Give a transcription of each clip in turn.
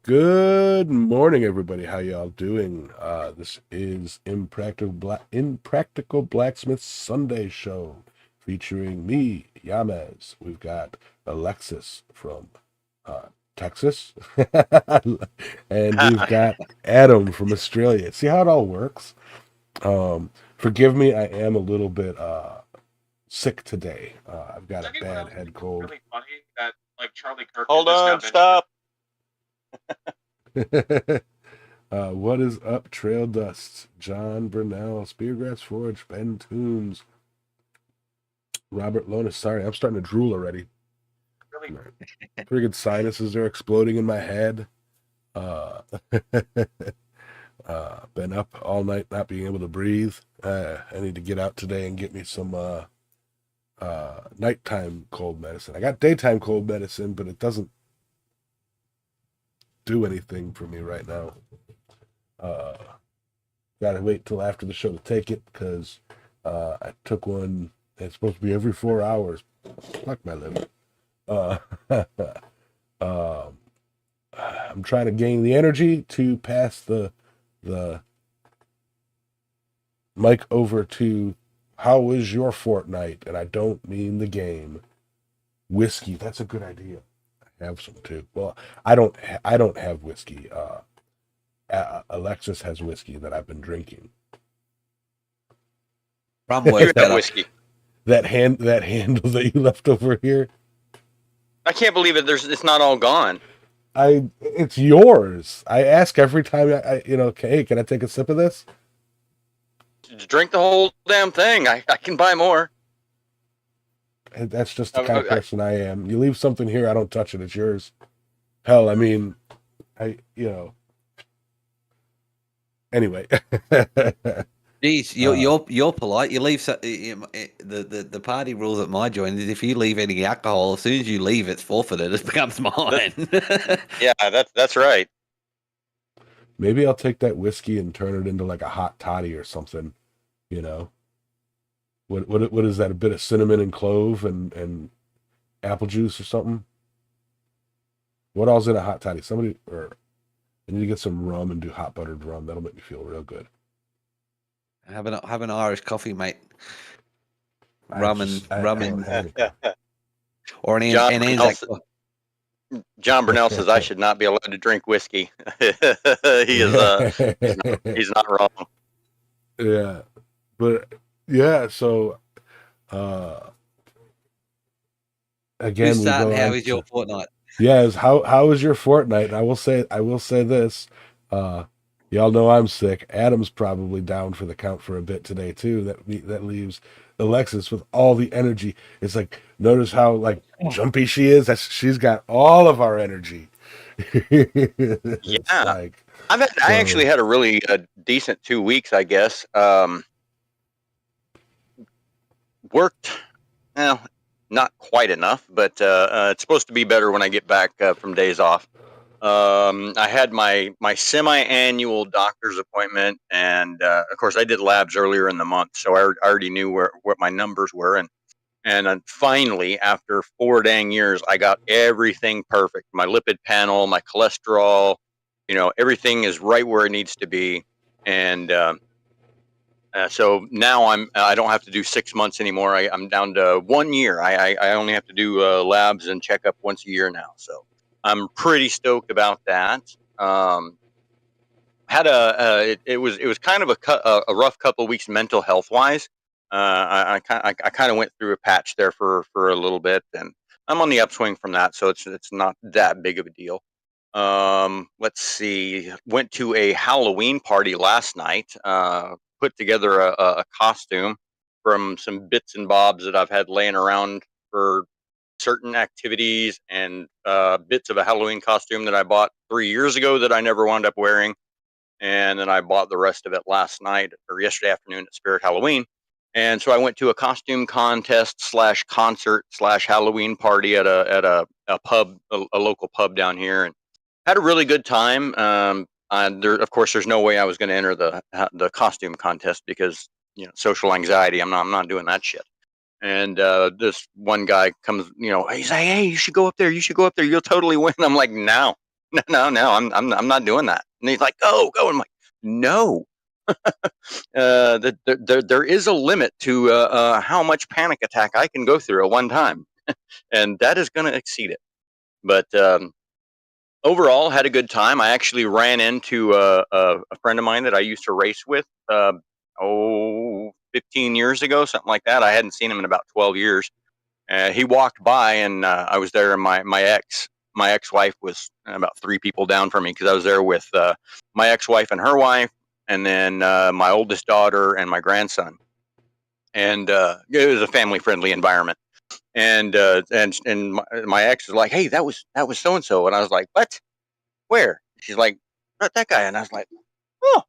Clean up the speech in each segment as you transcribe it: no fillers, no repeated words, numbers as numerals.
Good morning, everybody. How y'all doing? This is Impractical Blacksmiths Sunday Show featuring me, Yamez. We've got Alexis from uh, Texas, and we've got Adam from Australia. See how it all works? Forgive me, I am a little bit sick today. I've got Does a anyone bad else think head it's cold. really funny that like Charlie Kirk Hold just now on, mentioned stop. What is up, Trail Dust? John Burnell, Speargrass Forge, Ben Toombs, Robert Lonis. Sorry, I'm starting to drool already. really Friggin' sinuses are exploding in my head. Uh, been up all night not being able to breathe. I need to get out today and get me some nighttime cold medicine. I got daytime cold medicine, but it doesn't do anything for me right now. Uh, Gotta wait till after the show to take it because I took one. It's supposed to be every 4 hours. Fuck my liver. Uh, um, I'm trying to gain the energy to pass the mic over to how was your fortnight, and I don't mean the game. Whiskey. That's a good idea. I have some too. Well, I don't have whiskey. Alexis has whiskey that I've been drinking. Rum you works have better. whiskey. That handle that you left over here. I can't believe it. It's not all gone. It's yours. I ask every time hey, can I take a sip of this? Just drink the whole damn thing. I can buy more. And that's just the I, kind of I, person I am. You leave something here, I don't touch it. It's yours. Hell, I mean, anyway. Jeez, you're polite. You leave the party rules at my joint is if you leave any alcohol, as soon as you leave, it's forfeited. It becomes mine. yeah, that's right. Maybe I'll take that whiskey and turn it into like a hot toddy or something, you know. What is that? A bit of cinnamon and clove and apple juice or something? What all's in a hot toddy? I need to get some rum and do hot buttered rum. That'll make me feel real good. have an Irish coffee, mate. I Rum don't and have any. or an John an Burnell, Anzac. John Burnell says I should not be allowed to drink whiskey. he is he's not wrong. Yeah, but yeah. So again, Who's we starting? go How on is your to fortnight? yes. How was your fortnight? And I will say this. Uh, y'all know I'm sick. Adam's probably down for the count for a bit today too. That leaves Alexis with all the energy. It's like notice how like jumpy she is. She's got all of our energy. It's Yeah, like I actually so. had a really decent 2 weeks, I guess. Worked, well, not quite enough, but it's supposed to be better when I get back from days off. I had my semi-annual doctor's appointment, and of course, I did labs earlier in the month, so I already knew what my numbers were, and finally, after 4 dang years, I got everything perfect. My lipid panel, my cholesterol, everything is right where it needs to be, and so now I don't have to do 6 months anymore. I'm down to 1 year. I only have to do labs and checkup once a year now. So I'm pretty stoked about that. Had it was kind of a rough couple of weeks mental health wise. I kind of went through a patch there for a little bit, and I'm on the upswing from that. So it's not that big of a deal. Let's see. Went to a Halloween party last night. Put together a costume from some bits and bobs that I've had laying around for certain activities, and bits of a Halloween costume that I bought 3 years ago that I never wound up wearing. And then I bought the rest of it last night or yesterday afternoon at Spirit Halloween. And so I went to a costume contest slash concert slash Halloween party at a pub, a local pub down here, and had a really good time. Of course, there's no way I was going to enter the costume contest because social anxiety. I'm not doing that shit. And this one guy comes, he's like, "Hey, you should go up there. You should go up there. You'll totally win." I'm like, "No, no, I'm not doing that. And he's like, go. And I'm like, no. There is a limit to how much panic attack I can go through at one time, and that is going to exceed it. But overall, had a good time. I actually ran into a friend of mine that I used to race with 15 years ago, something like that. I hadn't seen him in about 12 years. He walked by, and I was there, and my ex-wife was about 3 people down from me, because I was there with my ex-wife and her wife, and then my oldest daughter and my grandson. And it was a family-friendly environment. And my ex was like, "Hey, that was so and so," and I was like, "What? Where?" She's like, "Not that guy," and I was like, "Oh,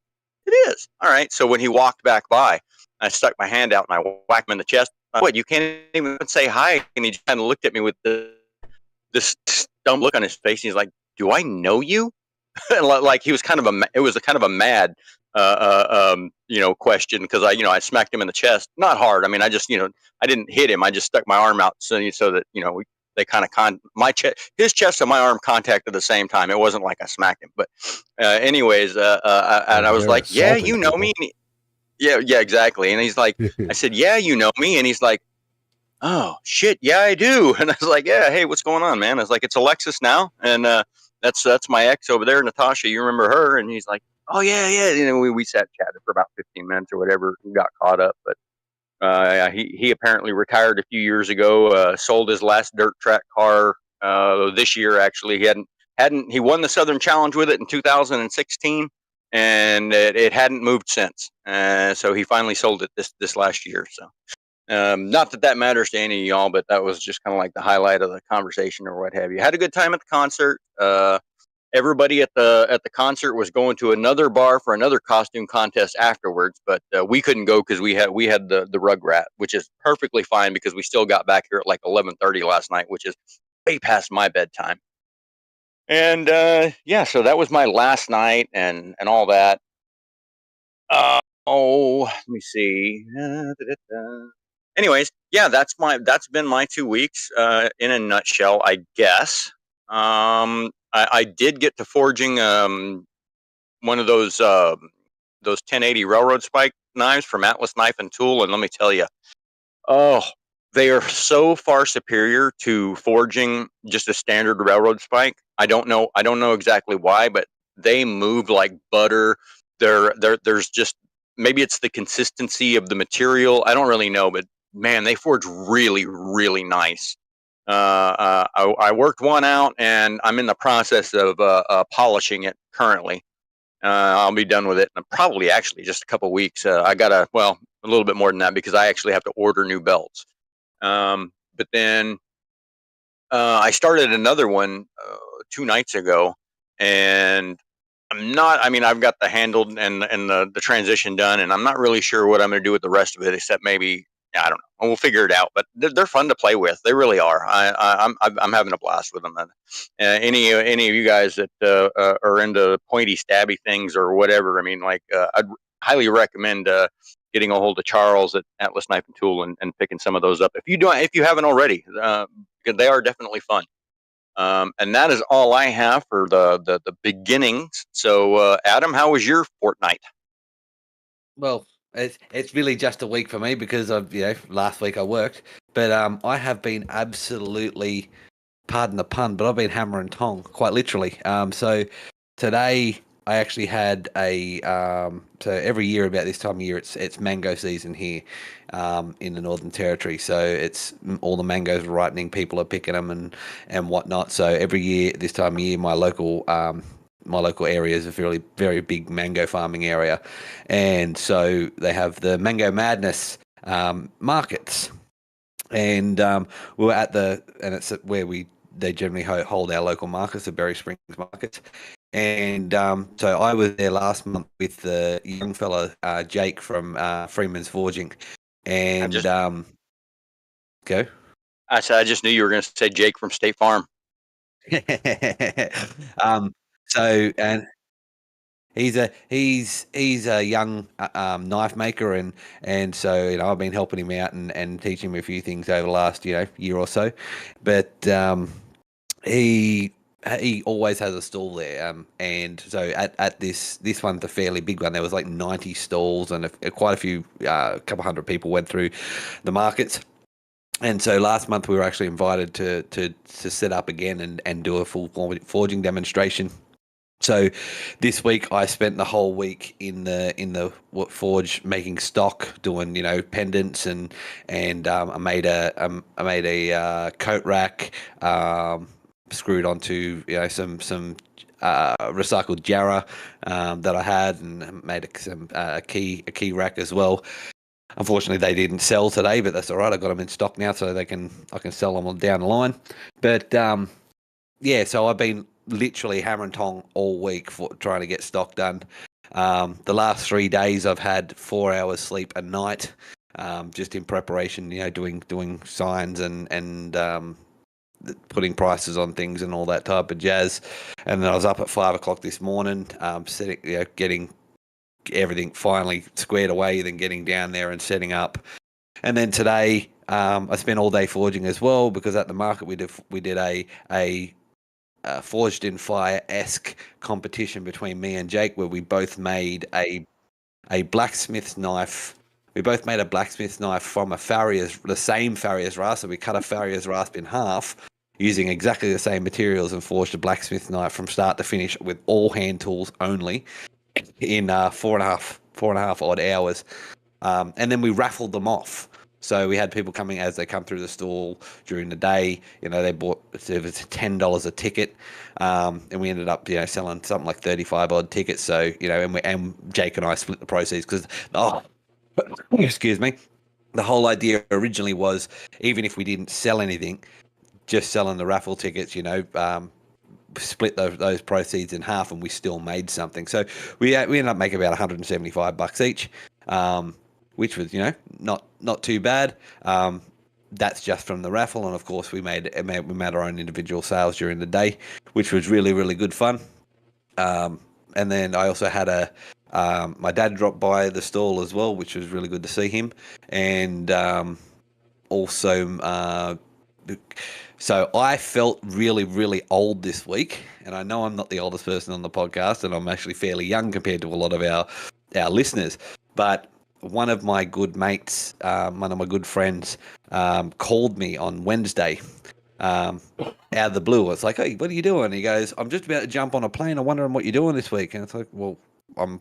it is. All right." So when he walked back by, I stuck my hand out and I whacked him in the chest. What? You can't even say hi? And he just kind of looked at me with this dumb look on his face. And he's like, "Do I know you?" Like he was it was a kind of a mad, question, because I smacked him in the chest, not hard. I mean, I just, I didn't hit him. I just stuck my arm out so that they kind of his chest and my arm contact at the same time. It wasn't like I smacked him, but anyways, and I was like, "Yeah, you know me." Yeah, exactly. And he's like, I said, "Yeah, you know me," and he's like, "Oh shit, yeah, I do." And I was like, "Yeah, hey, what's going on, man?" I was like, "It's Alexis now, and that's my ex over there, Natasha. You remember her?" And he's like, "Oh yeah, yeah." We sat chatted for about 15 minutes or whatever, and got caught up. But he apparently retired a few years ago. Sold his last dirt track car this year. Actually, he won the Southern Challenge with it in 2016, and it hadn't moved since. So he finally sold it this last year. So. Not that matters to any of y'all, but that was just kind of like the highlight of the conversation or what have you. Had a good time at the concert. Everybody at the concert was going to another bar for another costume contest afterwards, but we couldn't go because we had the Rugrat, which is perfectly fine because we still got back here at like 11:30 last night, which is way past my bedtime. And so that was my last night and all that. Let me see. Anyways, yeah, that's been my 2 weeks in a nutshell, I guess. I did get to forging one of those 1080 railroad spike knives from Atlas Knife and Tool, and let me tell you, oh, they are so far superior to forging just a standard railroad spike. I don't know exactly why, but they move like butter. There's just, maybe it's the consistency of the material. I don't really know, but man, they forge really, really nice. I worked one out, and I'm in the process of polishing it currently. I'll be done with it in probably actually just a couple weeks. I got a little bit more than that, because I actually have to order new belts. But then I started another one 2 nights ago, and I've got the handle and the transition done, and I'm not really sure what I'm going to do with the rest of it, except maybe, I don't know. We'll figure it out. But they're fun to play with. They really are. I'm having a blast with them. And any of you guys that are into pointy, stabby things or whatever, I mean, I'd highly recommend getting a hold of Charles at Atlas Knife and Tool and picking some of those up if you haven't already. Because they are definitely fun. And that is all I have for the beginnings. So, Adam, how was your fortnight? Well, it's really just a week for me because last week I worked, but I have been absolutely, pardon the pun, but I've been hammer and tong, quite literally. So today I actually had so every year about this time of year it's mango season here in the Northern Territory. So it's all the mangoes are ripening, people are picking them and whatnot. So every year this time of year, my local area is a very, very big mango farming area, and so they have the Mango Madness markets, and we were and it's where they generally hold our local markets, the Berry Springs markets. And so I was there last month with the young fella Jake from Freeman's Forging, and go. I said I just knew you were going to say Jake from State Farm. So and he's a young knife maker, and so I've been helping him out and teaching him a few things over the last year or so, but he he always has a stall there, and so at this one's a fairly big one. There was like 90 stalls, and quite a few, a couple hundred people went through the markets. And so last month we were actually invited to set up again and do a full forging demonstration. So this week I spent the whole week in the forge making stock, doing pendants and I made a coat rack, screwed onto some recycled jarrah that I had, and made a key rack as well. Unfortunately, they didn't sell today, but that's all right. I got them in stock now, so I can sell them down the line. But yeah, so I've been literally hammer and tong all week for trying to get stock done. The last 3 days, I've had 4 hours sleep a night, just in preparation. Doing signs and putting prices on things and all that type of jazz. And then I was up at 5 o'clock this morning, getting everything finally squared away, then getting down there and setting up. And then today, I spent all day forging as well, because at the market we did a forged in fire-esque competition between me and Jake, where we both made a blacksmith's knife. We both made a blacksmith's knife from the same Farrier's rasp. So we cut a Farrier's rasp in half using exactly the same materials and forged a blacksmith's knife from start to finish with all hand tools only in 4.5 odd hours. And then we raffled them off. So we had people coming as they come through the stall during the day. They bought, it was $10 a ticket, and we ended up selling something like 35 odd tickets. So and Jake and I split the proceeds because excuse me, the whole idea originally was, even if we didn't sell anything, just selling the raffle tickets, split those proceeds in half, and we still made something. So we ended up making about $175 each, which was not too bad. That's just from the raffle, and of course we made our own individual sales during the day, which was really, really good fun. And then I also had my dad dropped by the stall as well, which was really good to see him, and also. So I felt really, really old this week, and I know I'm not the oldest person on the podcast, and I'm actually fairly young compared to a lot of our listeners. But one of my good mates, one of my good friends, called me on Wednesday, out of the blue. It's like, "Hey, what are you doing?" He goes, "I'm just about to jump on a plane. I'm wondering what you're doing this week." And it's like, "Well, I'm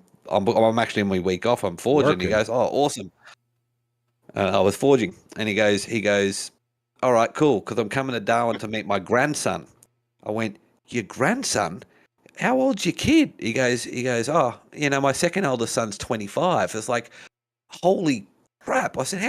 actually in my week off. I'm forging." Working. He goes, "Oh, awesome." I was forging, and he goes. All right, cool, because I'm coming to Darwin to meet my grandson. I went, your grandson? How old's your kid? He goes, oh, my second oldest son's 25. It's like, holy crap. I said,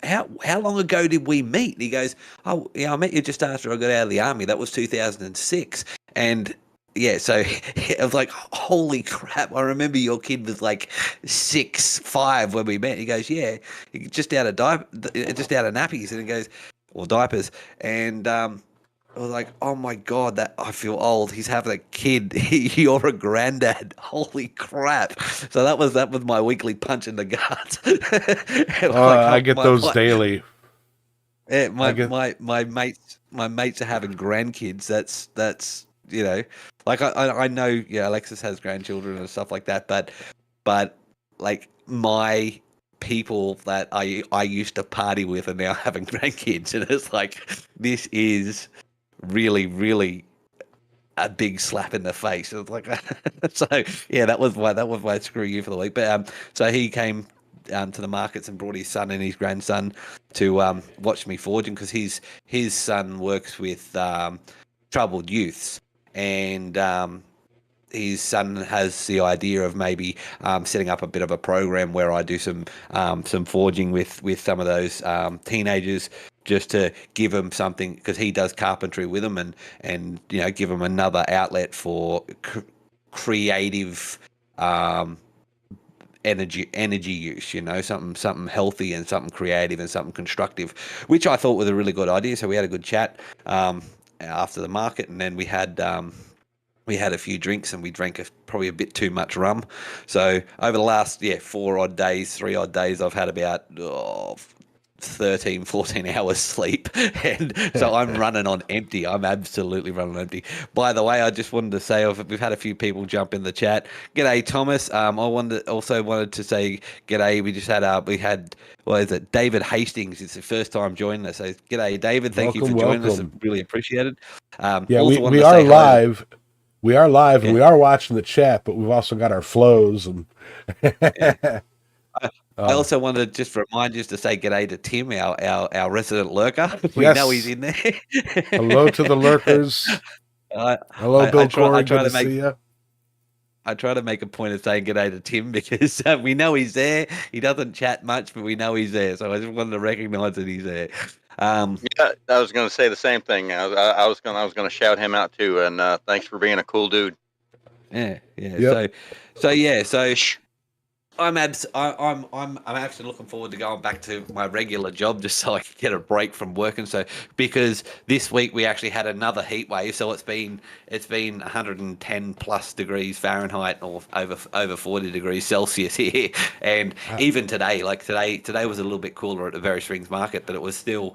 how long ago did we meet? He goes, oh, yeah, I met you just after I got out of the army. That was 2006. And yeah, so I was like, holy crap. I remember your kid was like 6'5" when we met. He goes, yeah, just out of nappies. And he goes, or diapers, and I was like, "Oh my god, that I feel old. He's having a kid. You're a granddad. Holy crap!" So that was my weekly punch in the gut. I get those daily. Yeah, my mates are having grandkids. That's like I know Alexis has grandchildren and stuff like that, but like my people that I used to party with are now having grandkids, and it's like, this is really, really a big slap in the face. It's like, so yeah, that was why screw you for the week. But so he came to the markets and brought his son and his grandson to watch me forging, because his son works with troubled youths, and his son has the idea of maybe setting up a bit of a program where I do some forging with some of those teenagers, just to give them something, because he does carpentry with them, and give them another outlet for creative energy use, something healthy and something creative and something constructive, which I thought was a really good idea. So we had a good chat after the market, and then we had a few drinks, and we drank probably a bit too much rum. So over the last 3 odd days, I've had about 13, 14 hours sleep. And so I'm running on empty. I'm absolutely running on empty. By the way, I just wanted to say we've had a few people jump in the chat. G'day, Thomas. I wanted to say g'day. We had what is it? David Hastings. It's the first time joining us. So g'day, David. Thank you for joining us. I really appreciate it. Yeah, also wanted we to are say hi live. We are live, and Yeah. we are watching the chat, but we've also got our flows. And Yeah. I also wanted to just remind you to say g'day to Tim, our resident lurker. We know he's in there. Hello to the lurkers. Hello, Bill Corey. Good to see you. I try to make a point of saying g'day to Tim because we know he's there. He doesn't chat much, but we know he's there. So I just wanted to recognise that he's there. Yeah, I was going to say the same thing. I was going to shout him out too. And thanks for being a cool dude. Yeah. Yep. So I'm actually looking forward to going back to my regular job just so I can get a break from working. So because this week we actually had another heat wave, so it's been 110 plus degrees Fahrenheit or over 40 degrees Celsius here, and even today, today was a little bit cooler at the Very Springs Market, but it was still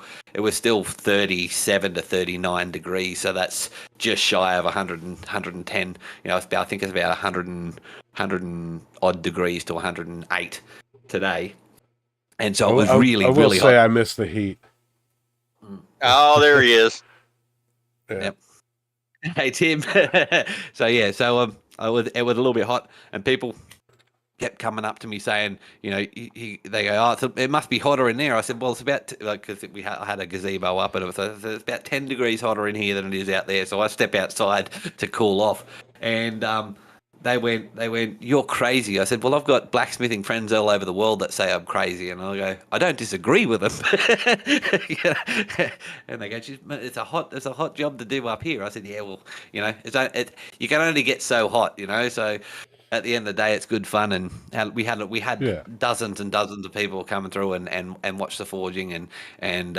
37 to 39 degrees, so that's just shy of 110. I think it's about 100 and odd degrees to 108 today, and so it was really I will really say hot. I miss the heat. Oh, there he is. Yeah. Yep. Hey Tim. It was a little bit hot, and people kept coming up to me saying, they go, oh, it must be hotter in there. I said, well, it's about because I had a gazebo up, and it's about 10 degrees hotter in here than it is out there. So I step outside to cool off, and they went, you're crazy. I said, well, I've got blacksmithing friends all over the world that say I'm crazy. And I go, I don't disagree with them. And they go, it's a hot job to do up here. I said, yeah, well, you can only get so hot, so at the end of the day, it's good fun, and we had dozens and dozens of people coming through and watch the forging and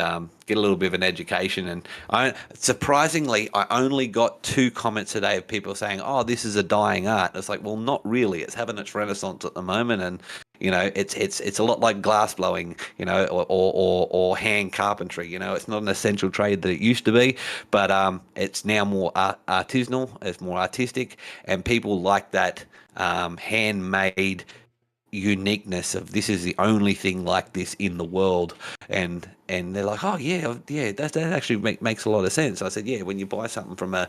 get a little bit of an education. And surprisingly, I only got 2 comments today of people saying, "Oh, this is a dying art." It's like, well, not really. It's having its renaissance at the moment, and it's a lot like glass blowing, or hand carpentry. It's not an essential trade that it used to be, but it's now more artisanal. It's more artistic, and people like that handmade uniqueness of this is the only thing like this in the world, and they're like, oh yeah, that actually makes a lot of sense. I said, yeah, when you buy something from a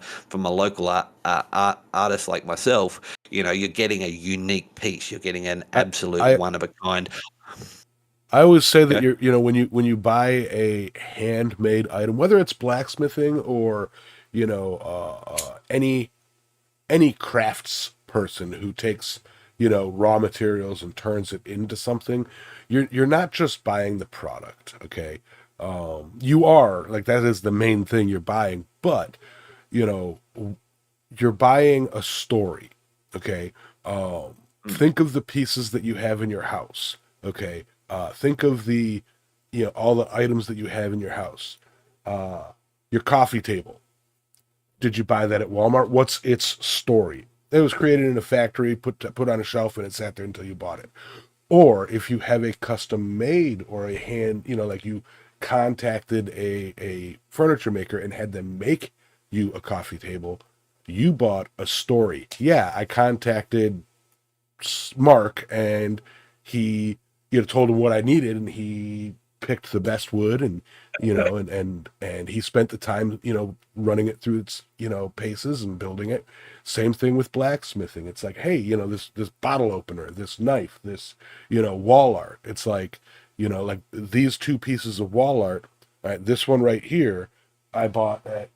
local artist like myself, you're getting a unique piece. You're getting an absolute one of a kind. I always say that when you buy a handmade item, whether it's blacksmithing or any crafts person who takes raw materials and turns it into something, you're not just buying the product, okay? You are, like, that is the main thing you're buying, but you're buying a story, okay? Think of the pieces that you have in your house, okay? Think of the all the items that you have in your house. Your coffee table, did you buy that at Walmart? What's its story? It was created in a factory, put on a shelf, and it sat there until you bought it. Or if you have a custom made or a hand, like you contacted a furniture maker and had them make you a coffee table, you bought a story. Yeah, I contacted Mark and he told him what I needed, and he picked the best wood, and and he spent the time running it through its paces and building it. Same thing with blacksmithing. It's like, hey, this bottle opener, this knife, this wall art. It's like like these 2 pieces of wall art, right? This one right here I bought at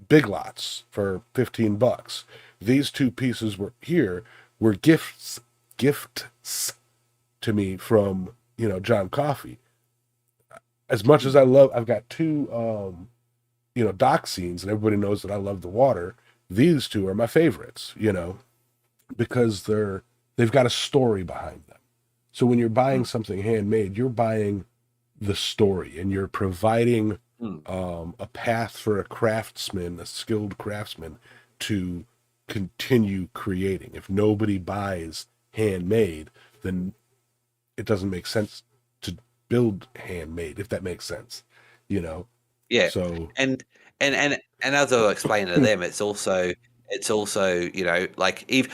Big Lots for $15. These 2 pieces were gifts to me from John Coffey. As much as I've got 2 dock scenes, and everybody knows that I love the water. These 2 are my favorites, because they've got a story behind them. So when you're buying something handmade, you're buying the story, and you're providing a path for a skilled craftsman, to continue creating. If nobody buys handmade, then it doesn't make sense build handmade, if that makes sense, you know. Yeah, So and as I explained to them, it's also you know, like I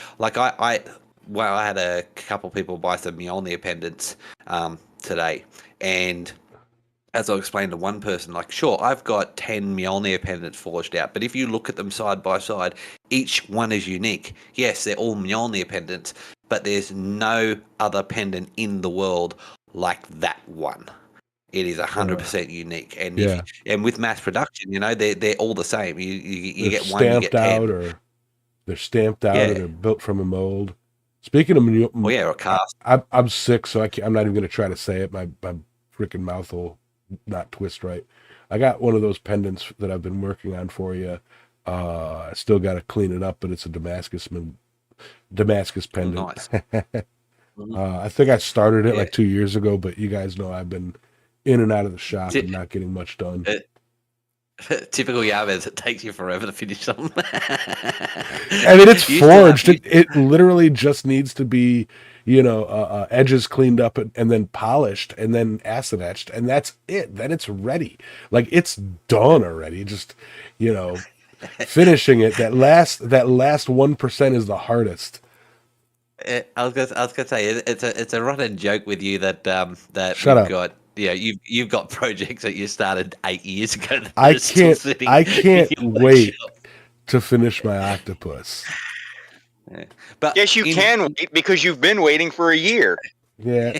had a couple people buy some Mjolnir pendants today, and as I explained to one person, like, sure, I've got 10 Mjolnir pendants forged out, but if you look at them side by side, each one is unique. Yes, they're all Mjolnir pendants, but there's no other pendant in the world like that one. It is 100% unique, and yeah, and with mass production, you know, they're all the same. You they're get one, you stamped get 10. out, or they're stamped out, or Yeah. they're built from a mold. Speaking of, Well, yeah, or a cast. I'm sick, so I'm not even going to try to say it. My freaking mouth will not twist right. I got one of those pendants that I've been working on for you. I still got to clean it up, but it's a Damascus Oh, pendant. nice. I think I started it Yeah. like 2 years ago, but you guys know I've been in and out of the shop and not getting much done. Typical Yabez, it takes you forever to finish something. I mean, it's forged. It literally just needs to be, edges cleaned up and then polished and then acid etched, and that's it. Then it's ready. Like, it's done already. Just, finishing it. That last 1% is the hardest. I was gonna say it's a running joke with you that Shut we've up. got you've got projects that you started 8 years ago that I are still can't. sitting I in can't your wait workshop. to finish my octopus. Yeah. But Yes, you can wait because you've been waiting for a year. Yeah.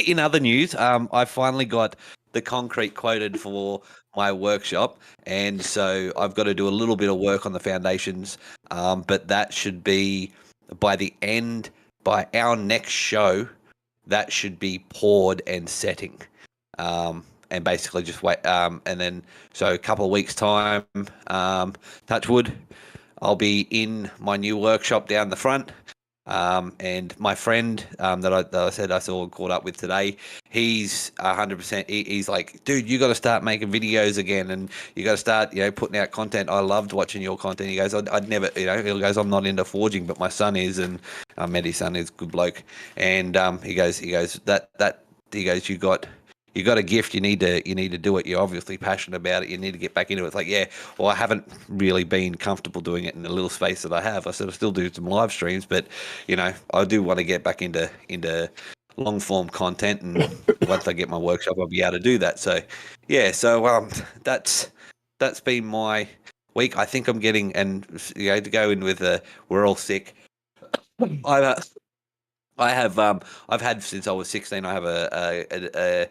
in other news, I finally got the concrete quoted for my workshop, and so I've got to do a little bit of work on the foundations. But that should be by our next show. That should be poured and setting, and basically just wait. And then so a couple of weeks time, touch wood, I'll be in my new workshop down the front. And my friend that I said I saw and caught up with today, he's 100%. He's like, dude, you got to start making videos again, and you got to start, putting out content. I loved watching your content. He goes, I'd never, he goes, I'm not into forging, but my son is, and I met his son. He's a good bloke, and he goes, he goes, you got a gift. You need to do it. You're obviously passionate about it. You need to get back into it. It's like, yeah, well, I haven't really been comfortable doing it in the little space that I have. I sort of still do some live streams, but I do want to get back into long form content. And once I get my workshop, I'll be able to do that. So, yeah. So that's been my week. I think I'm getting, and to go in with we're all sick. I have I've had since I was 16. I have a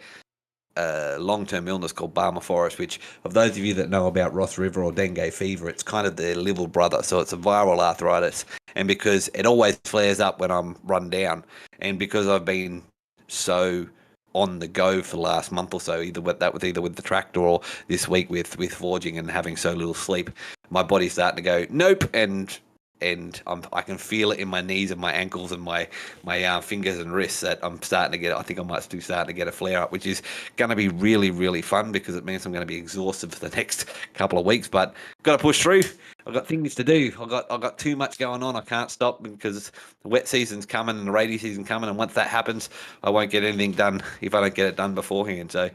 long-term illness called Barmer Forest, which, of those of you that know about Ross River or dengue fever, it's kind of their little brother. So it's a viral arthritis, and because it always flares up when I'm run down, and because I've been so on the go for the last month or so, either with the tractor or this week with forging and having so little sleep, my body's starting to go nope, and I can feel it in my knees and my ankles and my fingers and wrists that I'm starting to get. I think I might be starting to get a flare up, which is going to be really, really fun because it means I'm going to be exhausted for the next couple of weeks. But got to push through. I've got things to do. I've got too much going on. I can't stop because the wet season's coming and the rainy season's coming. And once that happens, I won't get anything done if I don't get it done beforehand. So,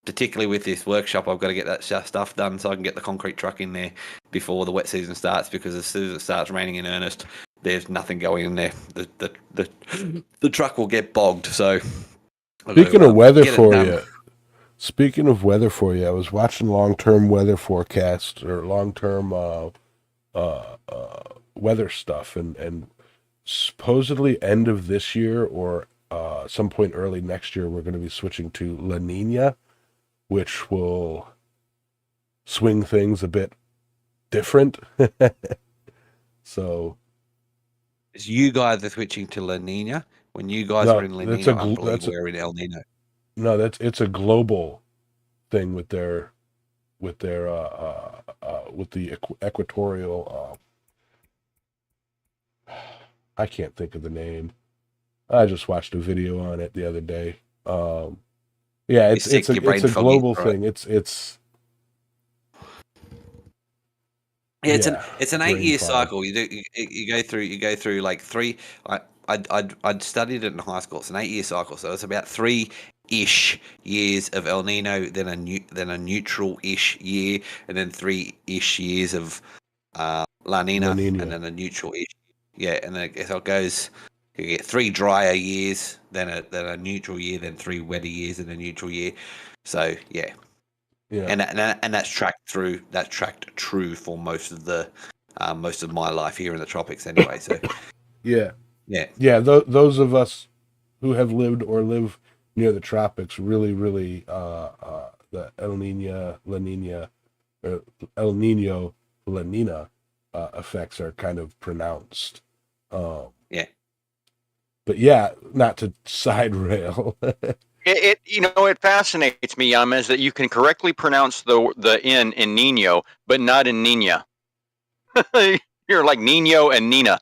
particularly with this workshop, I've got to get that stuff done so I can get the concrete truck in there before the wet season starts, because as soon as it starts raining in earnest, there's nothing going in there. The truck will get bogged. So Speaking of weather for you, I was watching long-term weather forecast or long-term weather stuff, and supposedly end of this year or some point early next year, we're going to be switching to La Nina, which will swing things a bit different. So, is you guys are switching to La Nina. When you guys no, are in La Nina, I believe we're in El Nino. No, it's a global thing with the equatorial. I can't think of the name. I just watched a video on it the other day. Yeah, it's a global thing. It's Yeah, it's an 8-year foggy. cycle. You go through like three. I'd studied it in high school. It's an 8-year cycle, so it's about 3-ish years of El Nino, then a neutral-ish year, and then 3-ish years of La La Nina, and Nina. then a neutral-ish. Yeah, and then so it goes. You get 3 drier years, then a neutral year, then 3 wetter years, and a neutral year. So yeah, Yeah. and that's tracked through. That's tracked true for most of my life here in the tropics, anyway. So Yeah. yeah, Those of us who have lived or live near the tropics really the El Nino La Nina or El Nino La Nina effects are kind of pronounced. yeah. But yeah, not to side rail. It fascinates me, is that you can correctly pronounce the N in Nino, but not in Nina. You're like Nino and Nina.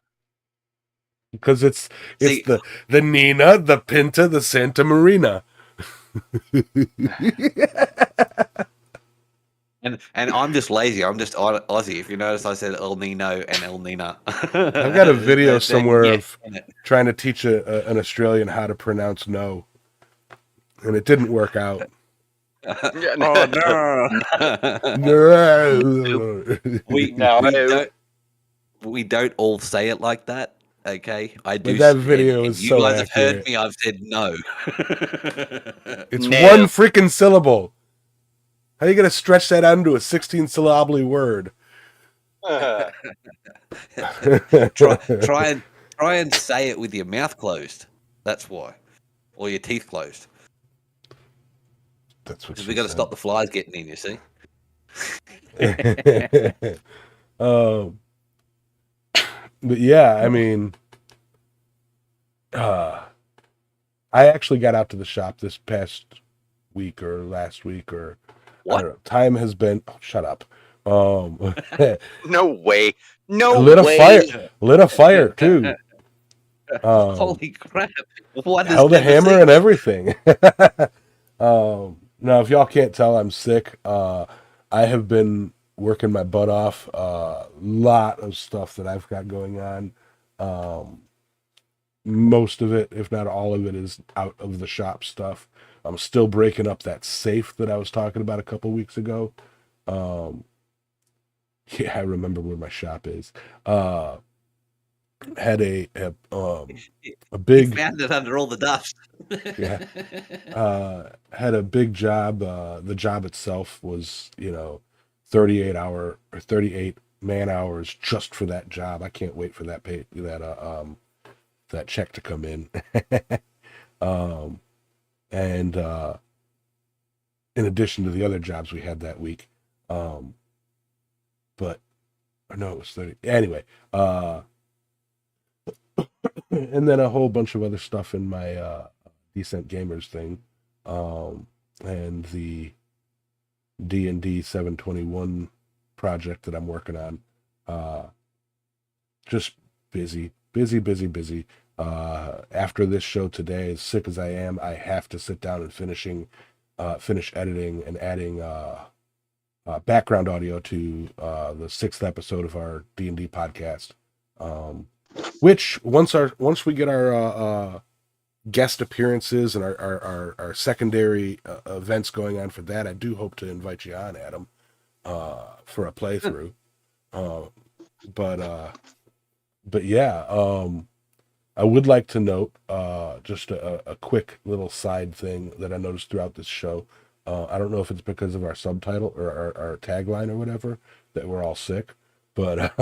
Because it's See, the Nina, the Pinta, the Santa Marina. and I'm just lazy. I'm just Aussie. If you notice, I said El Nino and El Nina. I've got a video somewhere yeah, of trying to teach an Australian how to pronounce no, and it didn't work out. Oh no! No. We don't all say it like that. Okay, I do. But that video and is you so guys have heard accurate. me. I've said no. It's No. one freaking syllable. How are you going to stretch that out into a 16-syllable word? try and say it with your mouth closed. That's why, or your teeth closed. That's what Because she we got to said. stop the flies getting in. You see. But yeah, I mean, I actually got out to the shop this past week or last week or What? I don't know. Time has been. Oh, shut up. No way. No lit way. lit a fire too. Holy crap! What has Held a never hammer seen and it? everything. Now, if y'all can't tell, I'm sick. I have been working my butt off. Lot of stuff that I've got going on. Most of it, if not all of it, is out of the shop stuff. I'm still breaking up that safe that I was talking about a couple weeks ago. Yeah, I remember where my shop is. Had a You big found it under all the dust. Yeah. Had a big job. The job itself was 38 man hours just for that job. I can't wait for that that check to come in. And in addition to the other jobs we had that week, but no, it was 30 anyway. And then a whole bunch of other stuff in my Decent Gamers thing, and the D&D 721 project that I'm working on. Just busy. After this show today, as sick as I am, I have to sit down and finish editing and adding background audio to the 6th episode of our D&D podcast. Which once we get our guest appearances and our secondary events going on for that, I do hope to invite you on, Adam, for a playthrough. But yeah, I would like to note just a quick little side thing that I noticed throughout this show. I don't know if it's because of our subtitle or our tagline or whatever that we're all sick, but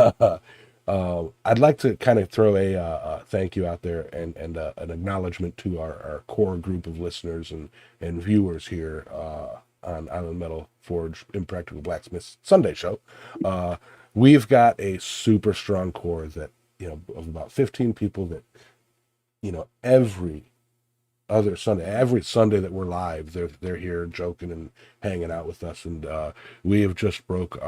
I'd like to kind of throw a thank you out there and an acknowledgement to our core group of listeners and viewers here on Island Metal Forge Impractical Blacksmiths Sunday show. We've got a super strong core that, of about 15 people that, every Sunday that we're live, they're here joking and hanging out with us. And we have just broke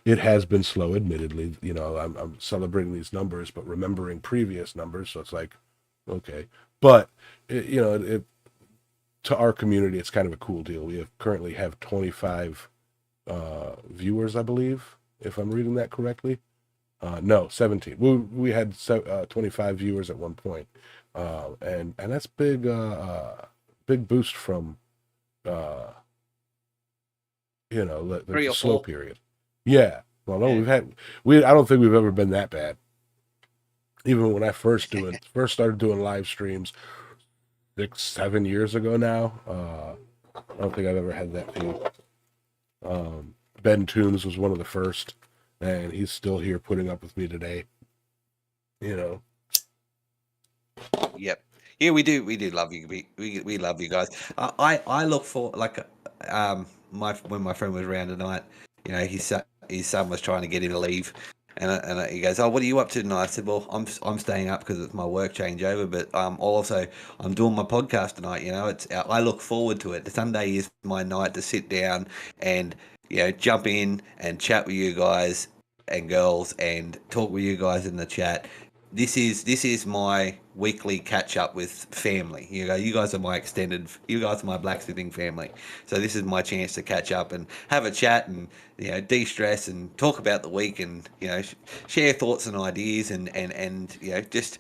it has been slow, admittedly. I'm celebrating these numbers, but remembering previous numbers. So it's like, okay. But, to our community, it's kind of a cool deal. We currently have 25 viewers, I believe, if I'm reading that correctly. No, 17. We had 25 viewers at one point, and that's big. Big boost from Three the or slow four. period. Yeah. Well, no, Yeah. I don't think we've ever been that bad. Even when I first started doing live streams 6, 7 years ago now. I don't think I've ever had that feed. Ben Toombs was one of the first, and he's still here putting up with me today. You know. Yep. Yeah, we do. We do love you. We love you guys. I look for like my when my friend was around tonight. You know, his son was trying to get him to leave, and he goes, "Oh, what are you up to tonight?" I said, "Well, I'm staying up because it's my work changeover, but also I'm doing my podcast tonight. You know, it's I look forward to it. Sunday is my night to sit down and jump in and chat with you guys and girls and talk with you guys in the chat. This is my weekly catch up with family. You guys are my you guys are my blacksmithing family. So this is my chance to catch up and have a chat and de-stress and talk about the week and share thoughts and ideas and just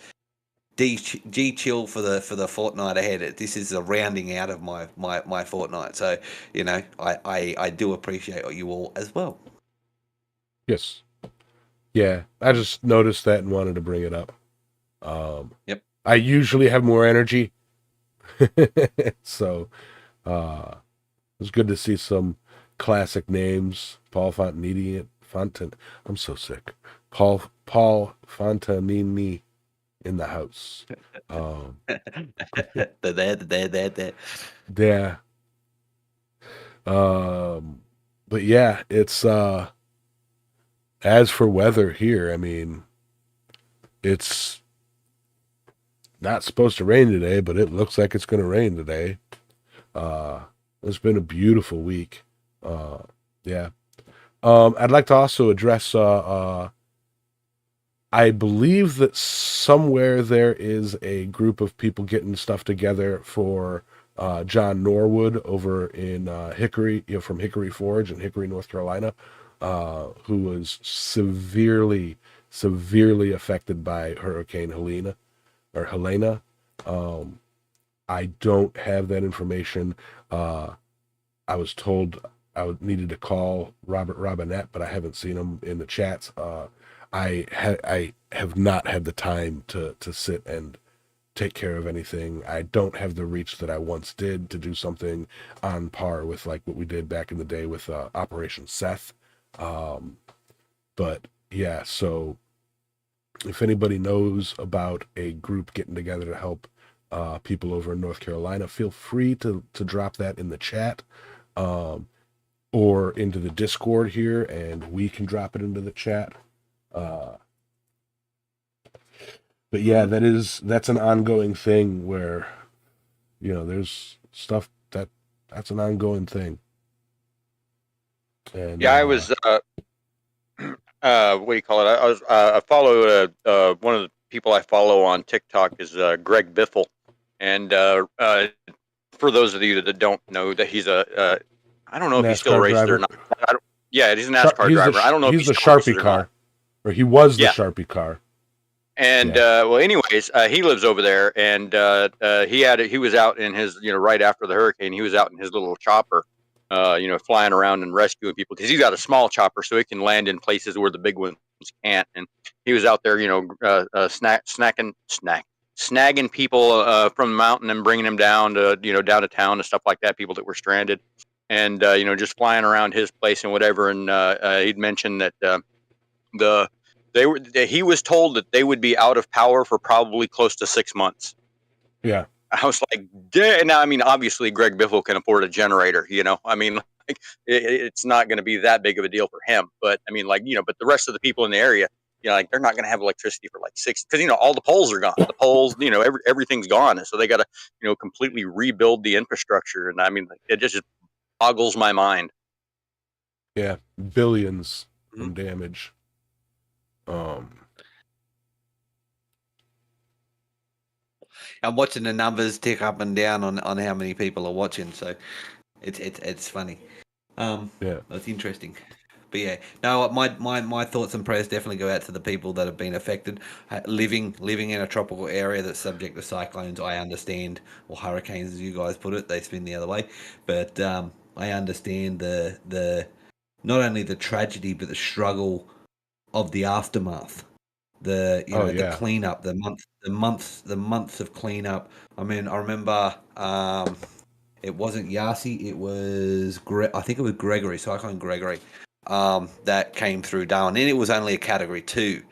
chill for the fortnight ahead. This is a rounding out of my fortnight. So I do appreciate you all as well. Yes. Yeah. I just noticed that and wanted to bring it up. Yep. I usually have more energy, so it was good to see some classic names. Paul Fontanini. I'm so sick. Paul Fontanini in the house. There. Yeah. But yeah, it's as for weather here, I mean, it's not supposed to rain today, but it looks like it's going to rain today. It's been a beautiful week. Yeah. I'd like to also address. I believe that somewhere there is a group of people getting stuff together for John Norwood over in Hickory, from Hickory Forge in Hickory, North Carolina, who was severely affected by Hurricane Helena. I don't have that information. I was told needed to call Robert Robinette, but I haven't seen him in the chats. I have not had the time to sit and take care of anything. I don't have the reach that I once did to do something on par with like what we did back in the day with Operation Seth. But yeah, so if anybody knows about a group getting together to help people over in North Carolina, feel free to drop that in the chat or into the Discord here, and we can drop it into the chat. But yeah, that's an ongoing thing where there's stuff that's an ongoing thing. And yeah, I was what do you call it? I follow one of the people I follow on TikTok is Greg Biffle, and for those of you that don't know, that he's I don't know if he still NASCAR races or driver. not. Yeah, he's a NASCAR driver. I don't know if he he's the still races Sharpie or not. car, or he was the Yeah. Sharpie car. And Yeah. well, anyways, he lives over there, and he was out in his right after the hurricane, he was out in his little chopper, flying around and rescuing people because he's got a small chopper, so it can land in places where the big ones can't. And he was out there, snagging people from the mountain and bringing them down to town and stuff like that. People that were stranded, and just flying around his place and whatever. And he'd mentioned that he was told that they would be out of power for probably close to 6 months. Yeah. I was like, damn. Now, I mean, obviously Greg Biffle can afford a generator, I mean, like it's not going to be that big of a deal for him, but I mean, like, but the rest of the people in the area, like they're not going to have electricity for like 6, because, all the poles are gone, everything's gone. And so they got to, completely rebuild the infrastructure. And I mean, it just boggles my mind. Yeah. Billions from damage. I'm watching the numbers tick up and down on how many people are watching, so it's funny. Yeah. That's interesting. yeah, no, my thoughts and prayers definitely go out to the people that have been affected. Living in a tropical area that's subject to cyclones, I understand, or hurricanes, as you guys put it, they spin the other way. But I understand the not only the tragedy but the struggle of the aftermath. Oh The yeah. cleanup, the months of cleanup. I mean, I remember. It wasn't Yasi. It was I think it was Gregory, Cyclone Gregory, that came through Darwin, and it was only a Category 2,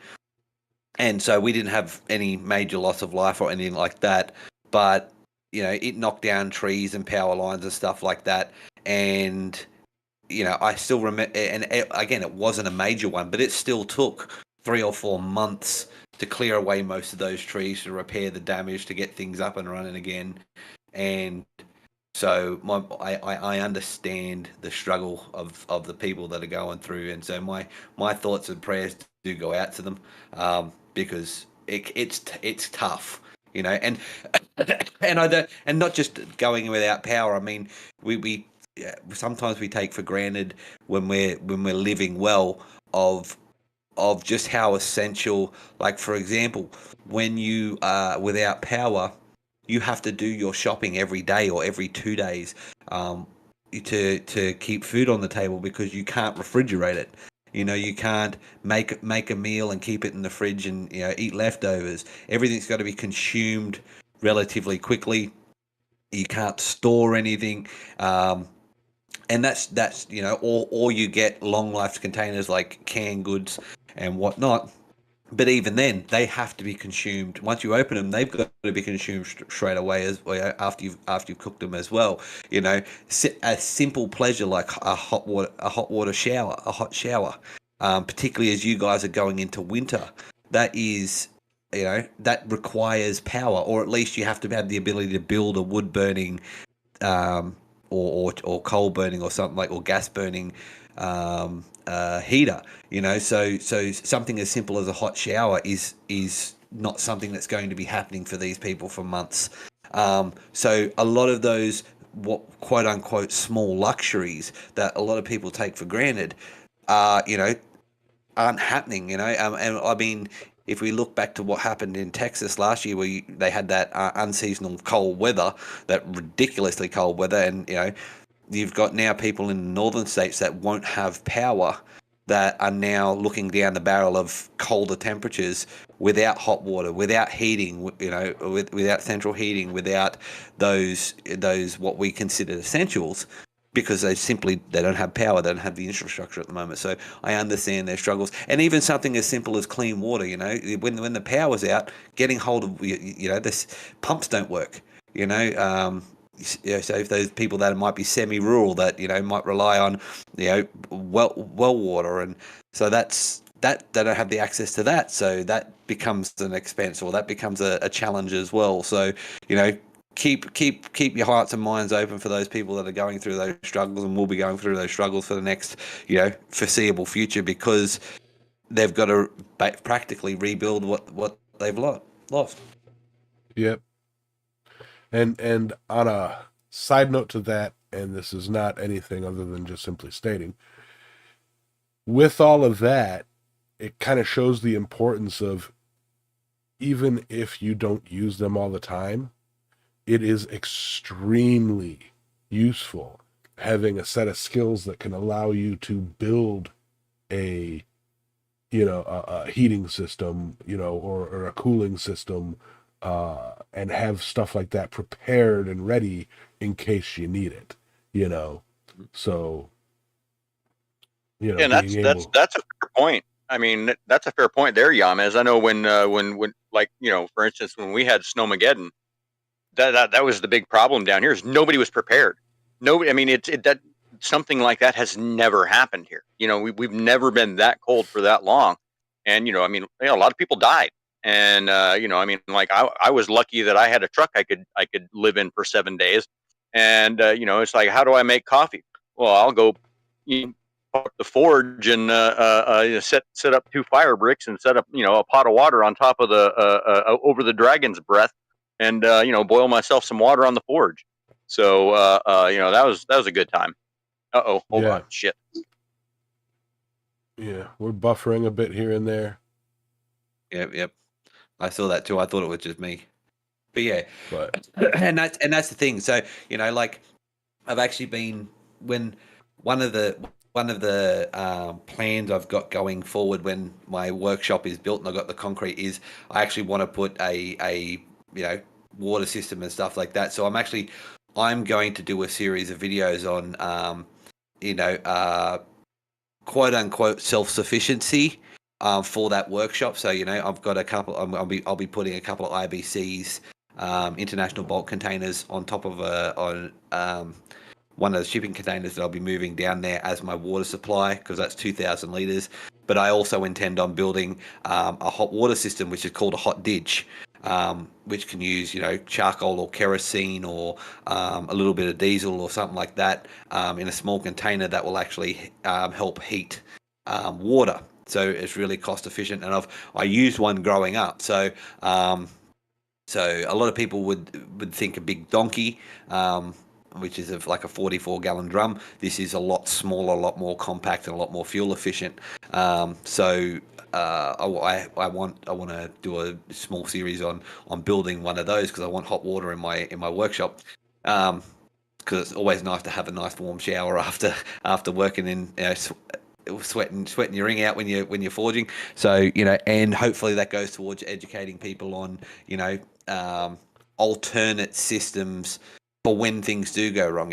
and so we didn't have any major loss of life or anything like that. But it knocked down trees and power lines and stuff like that, and I still remember. And again, it wasn't a major one, but it still took 3 or 4 months to clear away most of those trees, to repair the damage, to get things up and running again, and so I understand the struggle of the people that are going through, and so my thoughts and prayers do go out to them, because it's tough, and and I don't, and not just going without power. I mean, we yeah, sometimes we take for granted when we're living well of just how essential. Like, for example, when you are without power, you have to do your shopping every day or every 2 days, um, to keep food on the table, because you can't refrigerate it. You can't make a meal and keep it in the fridge and eat leftovers. Everything's got to be consumed relatively quickly. You can't store anything. And that's or you get long life containers like canned goods and whatnot. But even then, they have to be consumed. Once you open them, they've got to be consumed straight away, as after you've cooked them as well. A simple pleasure like a hot water shower, a hot shower, particularly as you guys are going into winter, that is, that requires power, or at least you have to have the ability to build a wood burning, um, or coal burning or something like, or gas burning, heater. So something as simple as a hot shower is not something that's going to be happening for these people for months. So a lot of those, what quote unquote small luxuries that a lot of people take for granted, are aren't happening. And I mean, if we look back to what happened in Texas last year, where they had that unseasonal cold weather, that ridiculously cold weather, and you've got now people in the northern states that won't have power, that are now looking down the barrel of colder temperatures, without hot water, without heating, without central heating, without those what we consider essentials, because they don't have power, they don't have the infrastructure at the moment. So I understand their struggles, and even something as simple as clean water. When the power's out, getting hold of this, pumps don't work. So if those people that might be semi-rural, that might rely on well water, and so that they don't have the access to that, so that becomes an expense, or that becomes a challenge as well. So keep your hearts and minds open for those people that are going through those struggles, and will be going through those struggles for the next foreseeable future, because they've got to practically rebuild what they've lost. Yep. And on a side note to that, and this is not anything other than just simply stating, with all of that, it kind of shows the importance of, even if you don't use them all the time, it is extremely useful having a set of skills that can allow you to build a a heating system, or a cooling system, and have stuff like that prepared and ready in case you need it. So And being able. that's a fair point. I mean, that's a fair point there, Yamez. I know when like for instance, when we had Snowmageddon, that was the big problem down here. Is nobody was prepared. Nobody. I mean, that something like that has never happened here. We've never been that cold for that long, and I mean, a lot of people died. And I mean, like I was lucky that I had a truck I could live in for 7 days, and it's like, how do I make coffee? Well, I'll go, up the forge and set up 2 fire bricks and set up a pot of water on top of the over the dragon's breath, and boil myself some water on the forge. So that was a good time. Hold Yeah. on, shit. Yeah, we're buffering a bit here and there, Yep. I saw that too. I thought it was just me. But yeah, but and that's the thing. So like I've actually been when one of the plans I've got going forward when my workshop is built and I've got the concrete is I actually want to put a water system and stuff like that. So I'm going to do a series of videos on quote unquote self sufficiency for that workshop. So I've got a couple. I'll be putting a couple of IBCs, international bulk containers, on top of one of the shipping containers that I'll be moving down there as my water supply, because that's 2,000 litres. But I also intend on building a hot water system, which is called a hot ditch, which can use charcoal or kerosene or a little bit of diesel or something like that in a small container that will actually help heat water. So it's really cost efficient, and I used one growing up. So a lot of people would think a big donkey, which is like a 44-gallon drum. This is a lot smaller, a lot more compact, and a lot more fuel efficient. I want to do a small series on building one of those, because I want hot water in my workshop. Because it's always nice to have a nice warm shower after working in sweating your ring out when you're forging. So and hopefully that goes towards educating people on alternate systems for when things do go wrong.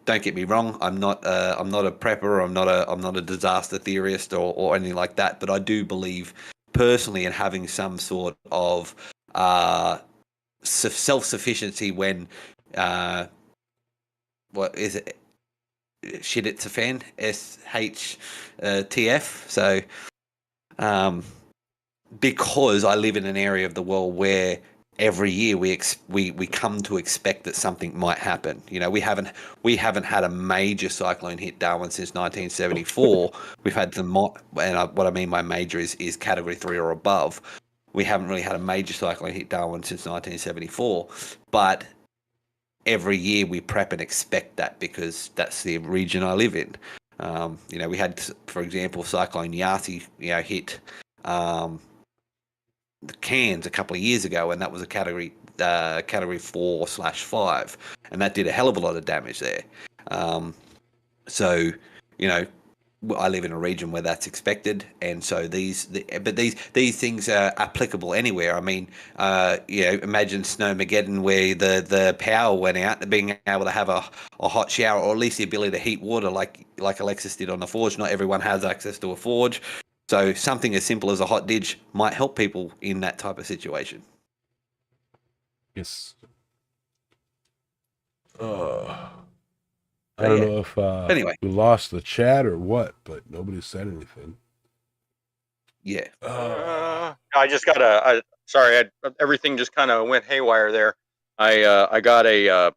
Don't get me wrong, I'm not a prepper, I'm not a disaster theorist or anything like that, but I do believe personally in having some sort of self-sufficiency when what is it? Shit, it's a fan. SHTF. So, because I live in an area of the world where every year we come to expect that something might happen. We haven't had a major cyclone hit Darwin since 1974. We've had what I mean by major is category 3 or above. We haven't really had a major cyclone hit Darwin since 1974, but every year we prep and expect that, because that's the region I live in. We had, for example, Cyclone Yasi, hit the Cairns a couple of years ago, and that was a category 4/5, and that did a hell of a lot of damage there. So, I live in a region where that's expected, and so these things are applicable anywhere. I mean, imagine Snowmageddon, where the power went out, being able to have a hot shower, or at least the ability to heat water, like Alexis did on the forge. Not everyone has access to a forge, so something as simple as a hot ditch might help people in that type of situation. yes. I don't know if Anyway, we lost the chat or what, but nobody said anything. yeah. I just got sorry, everything just kind of went haywire there. I got a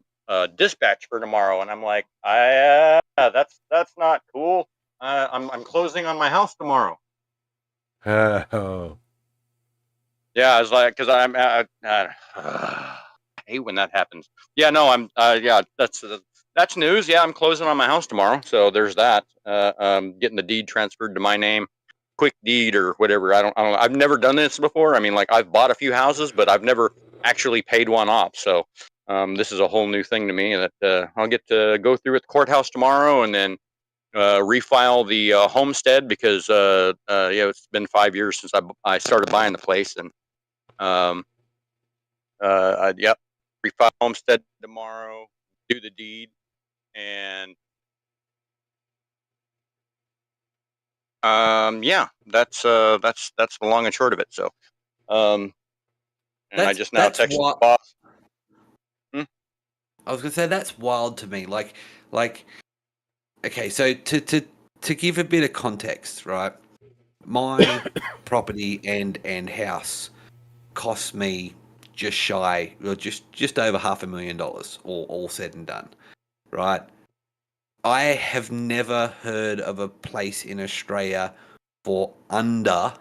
dispatch for tomorrow, and I'm like, that's not cool. I'm closing on my house tomorrow. Oh. Yeah, I was like, because I hate when that happens. Yeah, no, that's news. Yeah, I'm closing on my house tomorrow, so there's that. Getting the deed transferred to my name, quick deed or whatever. I don't. I've never done this before. I mean, like, I've bought a few houses, but I've never actually paid one off. So this is a whole new thing to me that I'll get to go through at the courthouse tomorrow, and then refile the homestead, because it's been 5 years since I started buying the place, and yep, refile homestead tomorrow, do the deed, and yeah, that's the long and short of it. So, and I just now texted the boss. I was gonna say that's wild to me. Like, okay, so to give a bit of context, right? My property and house cost me just shy, or just over $500,000, all said and done, right? I have never heard of a place in Australia for under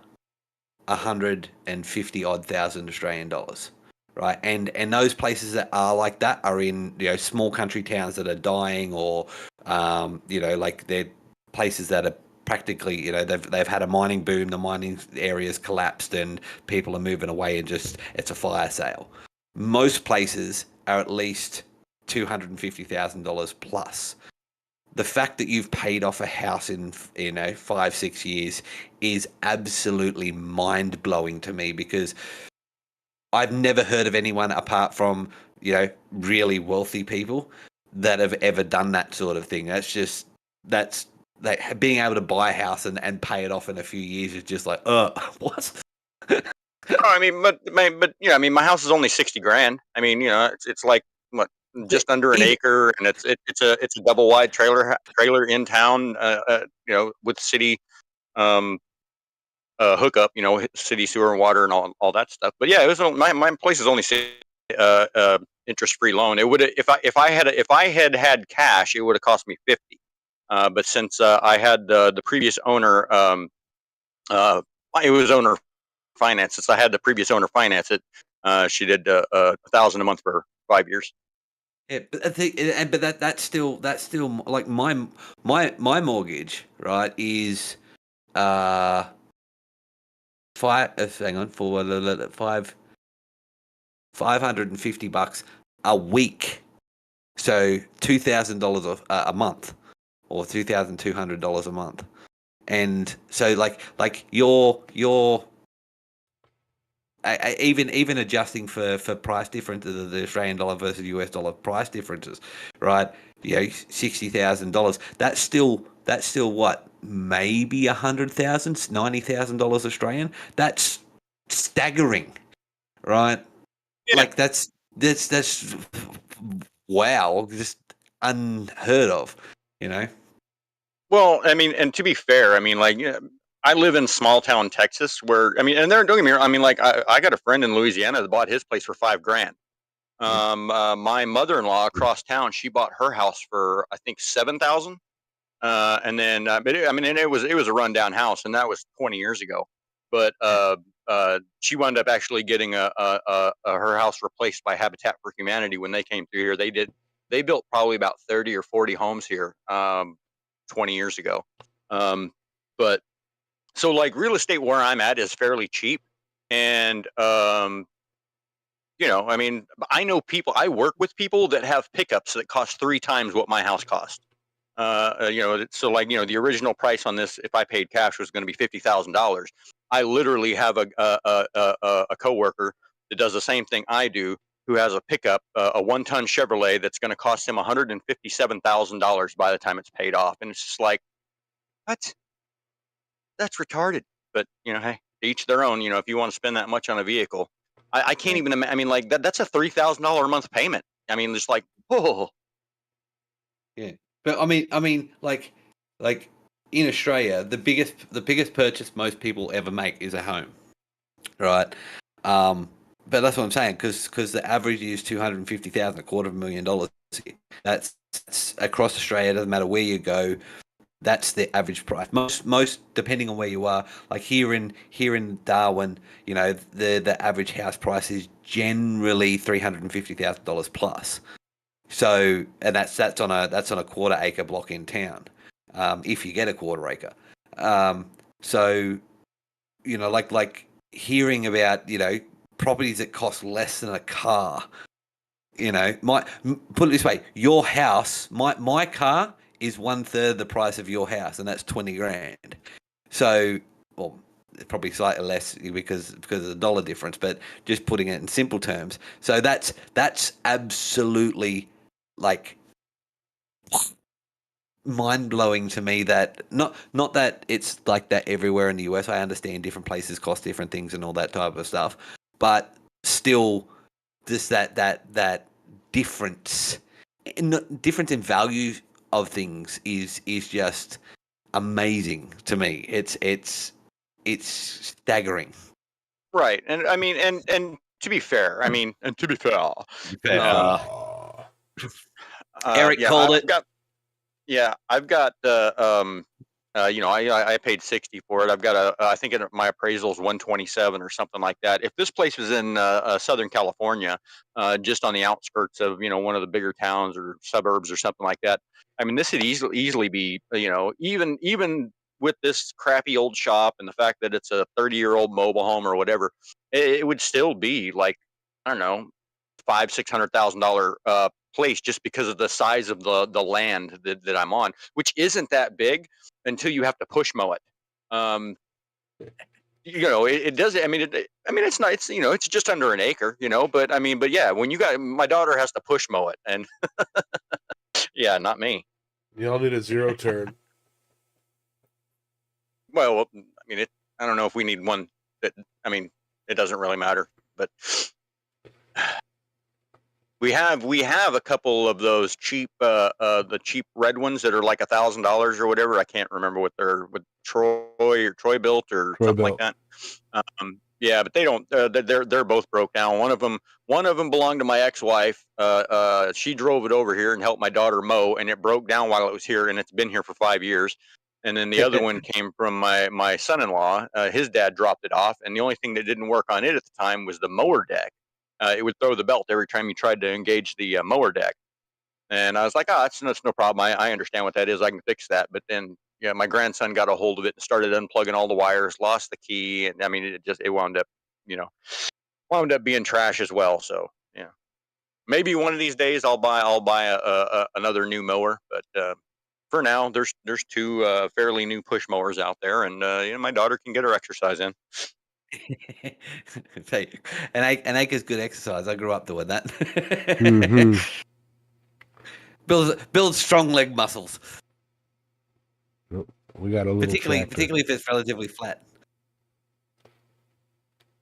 150 odd thousand Australian dollars, right? And those places that are like that are in small country towns that are dying, or like they're places that are practically, they've had a mining boom, the mining areas collapsed, and people are moving away, and just it's a fire sale. Most places are at least $250,000 plus. The fact that you've paid off a house in 5-6 years is absolutely mind blowing to me, because I've never heard of anyone apart from really wealthy people that have ever done that sort of thing. That's like being able to buy a house and pay it off in a few years is just like, what? I mean, but I mean, my house is only 60 grand. I mean, it's like what, just under an acre, and it's a double wide trailer in town. With city hookup, city sewer and water and all that stuff. But yeah, it was my place is only interest free loan. It would, if I had cash, it would have cost me 50. But since I had the previous owner, it was owner finance. Since I had the previous owner finance it, she did $1,000 a month for 5 years. Yeah, but I think, but that's still like my mortgage, right? Is five. Hang on, for $550 a week, so $2,000 a month, or $2,200 a month, and so like your even adjusting for price differences of the Australian dollar versus US dollar price differences, right? $60,000. That's still what, maybe $100,000, $90,000 Australian. That's staggering, right? Yeah. Like that's wow, just unheard of, Well, I mean, and to be fair, I mean, like, I live in small town Texas, where, I mean, and don't get me wrong, I mean, like, I got a friend in Louisiana that bought his place for $5 grand. My mother-in-law across town, she bought her house for, I think, 7,000. And then, I mean, and it was a rundown house, and that was 20 years ago. But she wound up actually getting her house replaced by Habitat for Humanity when they came through here. They built probably about 30 or 40 homes here 20 years ago. But so, like, real estate where I'm at is fairly cheap, and I mean, I know people. I work with people that have pickups that cost 3 times what my house cost. So, like, the original price on this, if I paid cash, was going to be $50,000. I literally have a coworker that does the same thing I do, who has a pickup, a 1-ton Chevrolet, that's going to cost him $157,000 by the time it's paid off. And it's just like, what? That's retarded. But hey, each their own. If you want to spend that much on a vehicle, I can't even imagine. I mean, like, that's a $3,000 a month payment. I mean, just like, whoa. Yeah, but I mean, like in Australia, the biggest purchase most people ever make is a home, right? But that's what I'm saying, because the average is $250,000, $250,000. That's across Australia. Doesn't matter where you go. That's the average price. Most depending on where you are. Like here in Darwin, the average house price is generally $350,000 plus. So, and that's on a quarter acre block in town, if you get a quarter acre. So, like hearing about properties that cost less than a car. Put it this way: your house, my car is 1/3 the price of your house, and that's 20 grand. So, well, probably slightly less because of the dollar difference, but just putting it in simple terms. So that's absolutely, like, mind-blowing to me, that not that it's like that everywhere in the US. I understand different places cost different things and all that type of stuff, but still, just that difference in value of things is just amazing to me. It's staggering. Right. And I mean, and to be fair, Eric yeah, called it. I've got I paid 60 for it. I've got I think my appraisal is 127 or something like that. If this place was in Southern California, just on the outskirts of one of the bigger towns or suburbs or something like that, I mean, this would easily be even with this crappy old shop and the fact that it's a 30-year-old mobile home or whatever, it would still be like, I don't know, $500,000-$600,000 place just because of the size of the land that I'm on, which isn't that big until you have to push mow it. It does. I mean, it's not. It's it's just under an acre. But yeah, when my daughter has to push mow it, and yeah, not me. Y'all need a zero turn. Well, I don't know if we need one. It doesn't really matter, but we have a couple of those cheap, the cheap red ones that are like $1,000 or whatever. I can't remember what they're with Troy built or something like that. Yeah, but they don't. They're both broke down. One of them belonged to my ex-wife. She drove it over here and helped my daughter mow, and it broke down while it was here, and it's been here for 5 years. And then the other one came from my son-in-law. His dad dropped it off, and the only thing that didn't work on it at the time was the mower deck. It would throw the belt every time you tried to engage the mower deck. And I was like, that's no problem. I understand what that is. I can fix that. But then, yeah, my grandson got a hold of it and started unplugging all the wires, lost the key. And it wound up being trash as well. So, yeah, maybe one of these days I'll buy another new mower. But for now, there's two fairly new push mowers out there, and my daughter can get her exercise in. An acre's good exercise. I grew up doing that. Mm-hmm. Builds strong leg muscles. We got a little particularly if it's relatively flat.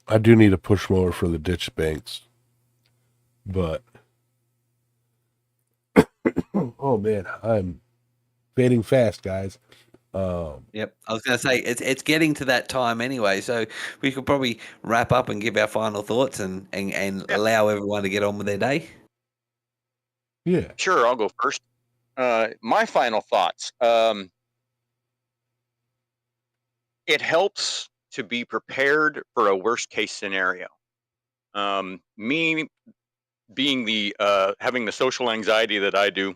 I do need a push mower for the ditch banks, but oh man, I'm fading fast, guys. Yep, I was going to say it's getting to that time anyway, so we could probably wrap up and give our final thoughts and allow everyone to get on with their day. Yeah, sure. I'll go first. My final thoughts. It helps to be prepared for a worst case scenario. Me being having the social anxiety that I do,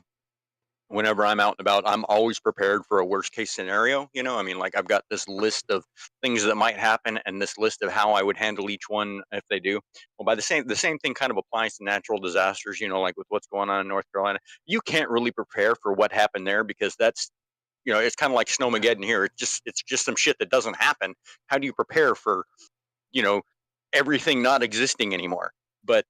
whenever I'm out and about, I'm always prepared for a worst case scenario. I've got this list of things that might happen and this list of how I would handle each one if they do. Well, the same thing kind of applies to natural disasters, like with what's going on in North Carolina. You can't really prepare for what happened there because that's, it's kind of like Snowmageddon here. It's just some shit that doesn't happen. How do you prepare for, everything not existing anymore? But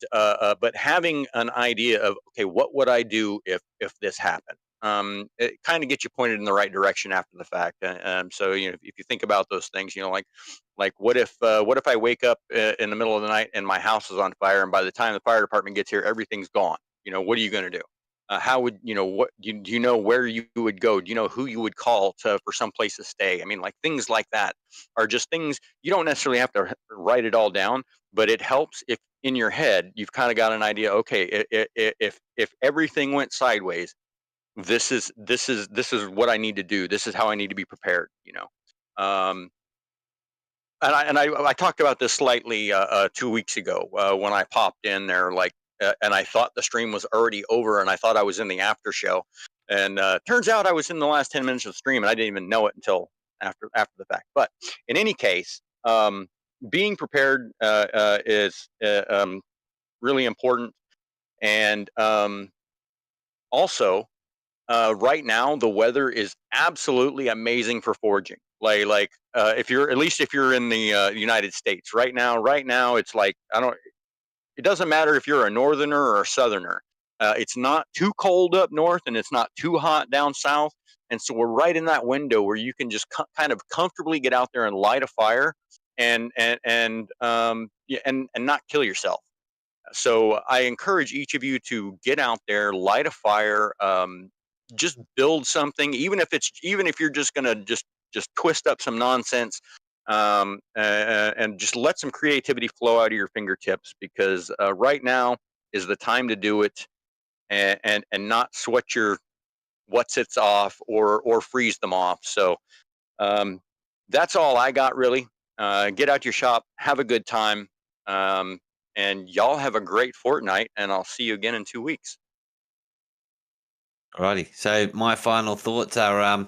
having an idea of, okay, what would I do if this happened? It kind of gets you pointed in the right direction after the fact. So if you think about those things, like what if I wake up in the middle of the night and my house is on fire, and by the time the fire department gets here, everything's gone. What are you going to do? How would what do you know where you would go? Do you know who you would call for some place to stay? Things like that are just things you don't necessarily have to write it all down, but it helps if in your head you've kind of got an idea. Okay, if everything went sideways, this is what I need to do. This is how I need to be prepared. And I talked about this slightly 2 weeks ago when I popped in there, and I thought the stream was already over, and I thought I was in the after show, and turns out I was in the last 10 minutes of the stream, and I didn't even know it until after the fact. But in any case, being prepared is really important, and also. Right now, the weather is absolutely amazing for foraging. If you're in the United States right now, it's like it doesn't matter if you're a northerner or a southerner. It's not too cold up north and it's not too hot down south, and so we're right in that window where you can just kind of comfortably get out there and light a fire and not kill yourself. So I encourage each of you to get out there, light a fire, just build something, even if you're just gonna just twist up some nonsense, and just let some creativity flow out of your fingertips, because right now is the time to do it, and not sweat your whatsits off or freeze them off. So that's all I got really. Get out your shop, have a good time. And y'all have a great fortnight, and I'll see you again in 2 weeks. Alrighty. So my final thoughts are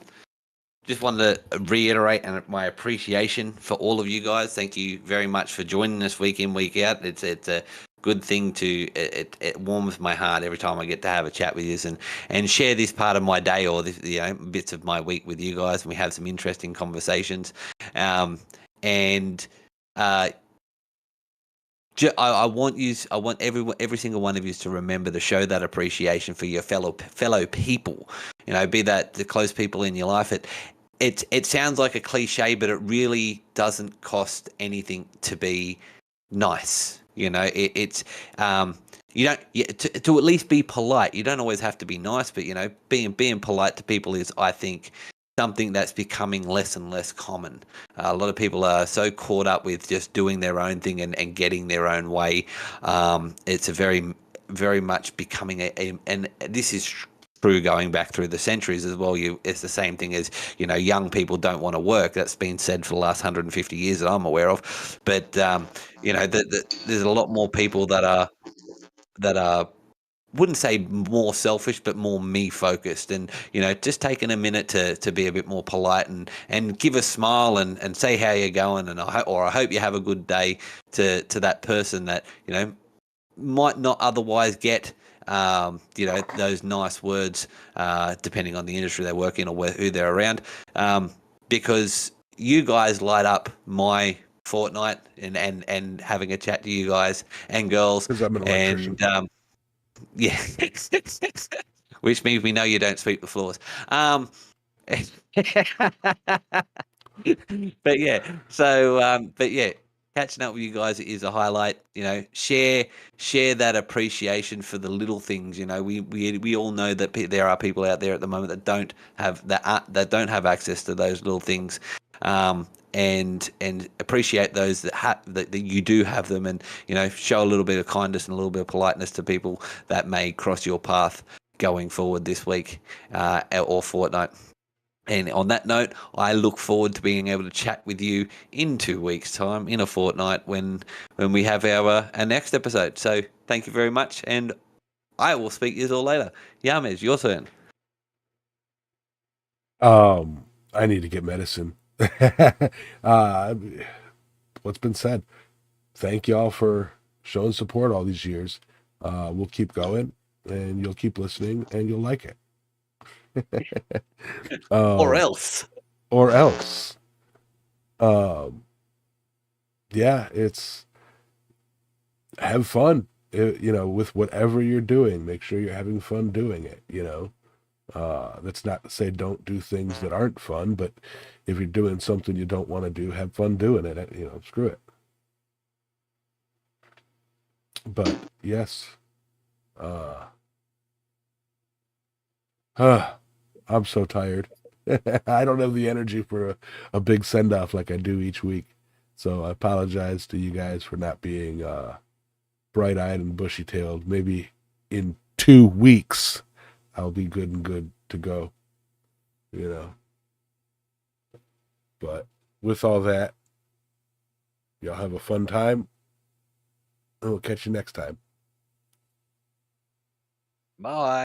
just wanted to reiterate my appreciation for all of you guys. Thank you very much for joining us week in, week out. It's a good thing it warms my heart every time I get to have a chat with you and share this part of my day or this, bits of my week with you guys, and we have some interesting conversations. And I want every single one of you to remember to show that appreciation for your fellow people. Be that the close people in your life. It sounds like a cliche, but it really doesn't cost anything to be nice. You don't to at least be polite. You don't always have to be nice, but being polite to people is, I think, something that's becoming less and less common. A lot of people are so caught up with just doing their own thing and getting their own way. It's a very, very much becoming and this is true going back through the centuries as well. It's the same thing as, young people don't want to work. That's been said for the last 150 years that I'm aware of. But, there's a lot more people that are wouldn't say more selfish, but more me focused, and just taking a minute to be a bit more polite and give a smile and say how you're going, and I hope you have a good day to that person that might not otherwise get those nice words, depending on the industry they work in or who they're around, because you guys light up my fortnight and having a chat to you guys and girls, Because I'm an electrician. and yeah, which means we know you don't sweep the floors. But yeah, catching up with you guys is a highlight. Share that appreciation for the little things. We all know that there are people out there at the moment that don't have access to those little things. And appreciate those that you do have them, and show a little bit of kindness and a little bit of politeness to people that may cross your path going forward this week or fortnight. And on that note, I look forward to being able to chat with you in 2 weeks' time, in a fortnight, when we have our next episode. So thank you very much, and I will speak to you all later. Yames, your turn. I need to get medicine. What's been said. Thank y'all for showing support all these years. We'll keep going, and you'll keep listening, and you'll like it. Or else. Or else. Yeah, it's have fun. With whatever you're doing, make sure you're having fun doing it. That's not to say don't do things that aren't fun, but if you're doing something you don't want to do, have fun doing it. Screw it. But yes, I'm so tired. I don't have the energy for a big send off like I do each week. So I apologize to you guys for not being bright eyed and bushy tailed. Maybe in 2 weeks I'll be good to go. But with all that, y'all have a fun time, and we'll catch you next time. Bye.